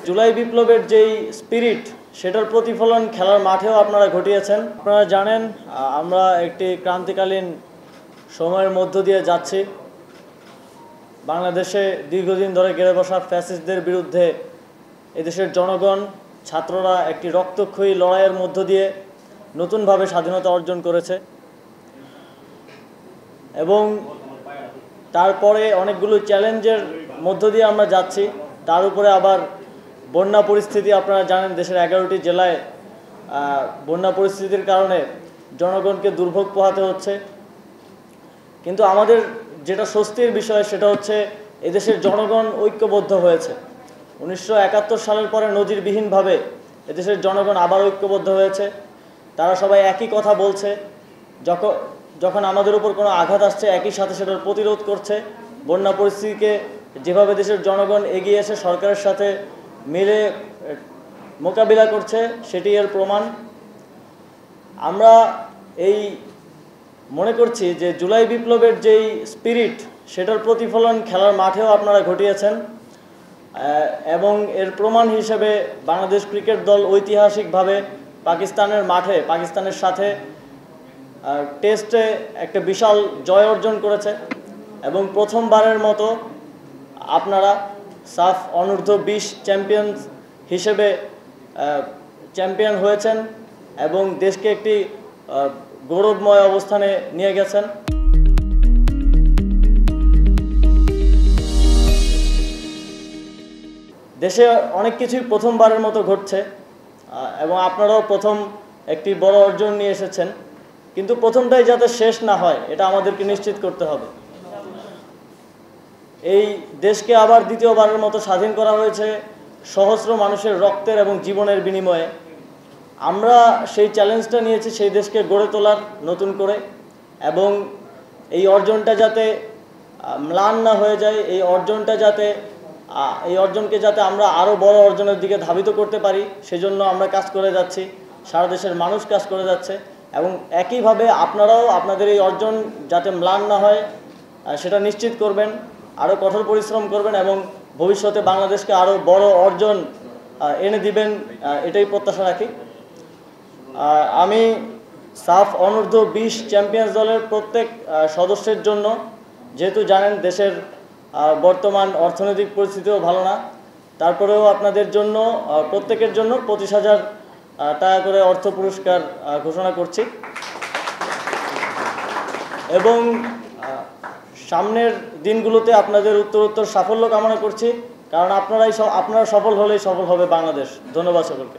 জুলাই বিপ্লবের যেই স্পিরিট সেটার প্রতিফলন খেলার মাঠেও আপনারা ঘটিয়েছেন। আপনারা জানেন আমরা একটি ক্রান্তিকালীন সময়ের মধ্য দিয়ে যাচ্ছি। বাংলাদেশে দীর্ঘদিন ধরে গেড়ে বসা ফ্যাসিস্টদের বিরুদ্ধে এদেশের জনগণ, ছাত্ররা একটি রক্তক্ষয়ী লড়াইয়ের মধ্য দিয়ে নতুনভাবে স্বাধীনতা অর্জন করেছে এবং তারপরে অনেকগুলো চ্যালেঞ্জের মধ্য দিয়ে আমরা যাচ্ছি। তার উপরে আবার বন্যা পরিস্থিতি, আপনারা জানেন দেশের 11টি জেলায় বন্যা পরিস্থিতির কারণে জনগণকে দুর্ভোগ পোহাতে হচ্ছে। কিন্তু আমাদের যেটা স্বস্তির বিষয় সেটা হচ্ছে এদেশের জনগণ ঐক্যবদ্ধ হয়েছে। 1971 সালের পরে নজিরবিহীনভাবে এদেশের জনগণ আবার ঐক্যবদ্ধ হয়েছে। তারা সবাই একই কথা বলছে, যখন আমাদের উপর কোনো আঘাত আসছে একই সাথে সেটার প্রতিরোধ করছে। বন্যা পরিস্থিতিকে যেভাবে দেশের জনগণ এগিয়ে এসে সরকারের সাথে মিলে মোকাবিলা করছে সেটি এর প্রমাণ। আমরা এই মনে করছি যে জুলাই বিপ্লবের যেই স্পিরিট সেটার প্রতিফলন খেলার মাঠেও আপনারা ঘটিয়েছেন এবং এর প্রমাণ হিসেবে বাংলাদেশ ক্রিকেট দল ঐতিহাসিকভাবে পাকিস্তানের মাঠে পাকিস্তানের সাথে টেস্টে একটা বিশাল জয় অর্জন করেছে এবং প্রথমবারের মতো আপনারা সাফ অনূর্ধ্ব 20 চ্যাম্পিয়ন্স হিসেবে চ্যাম্পিয়ন হয়েছেন এবং দেশকে একটি গৌরবময় অবস্থানে নিয়ে গেছেন। দেশে অনেক কিছুই প্রথমবারের মতো ঘটছে এবং আপনারাও প্রথম একটি বড় অর্জন নিয়ে এসেছেন, কিন্তু প্রথমটাই যাতে শেষ না হয় এটা আমাদেরকে নিশ্চিত করতে হবে। এই দেশকে আবার দ্বিতীয়বারের মতো স্বাধীন করা হয়েছে সহস্র মানুষের রক্তের এবং জীবনের বিনিময়ে। আমরা সেই চ্যালেঞ্জটা নিয়েছি সেই দেশকে গড়ে তোলার নতুন করে, এবং এই অর্জনটা যাতে ম্লান না হয়ে যায়, এই অর্জনকে যাতে আমরা আরও বড় অর্জনের দিকে ধাবিত করতে পারি সেজন্য আমরা কাজ করে যাচ্ছি। সারা দেশের মানুষ কাজ করে যাচ্ছে এবং একইভাবে আপনারাও আপনাদের এই অর্জন যাতে ম্লান না হয় সেটা নিশ্চিত করবেন, আরও কঠোর পরিশ্রম করবেন এবং ভবিষ্যতে বাংলাদেশকে আরও বড় অর্জন এনে দিবেন, এটাই প্রত্যাশা রাখি। আমি সাফ অনূর্ধ্ব 20 চ্যাম্পিয়ন্স দলের প্রত্যেক সদস্যের জন্য, যেহেতু জানেন দেশের বর্তমান অর্থনৈতিক পরিস্থিতিও ভালো না, তারপরেও আপনাদের জন্য প্রত্যেকের জন্য 25,000 টাকা করে অর্থ পুরস্কার ঘোষণা করছি এবং সামনের দিনগুলোতে আপনাদের উত্তরোত্তর সাফল্য কামনা করছি, কারণ আপনারা সফল হলেই সফল হবে বাংলাদেশ। ধন্যবাদ সকলকে।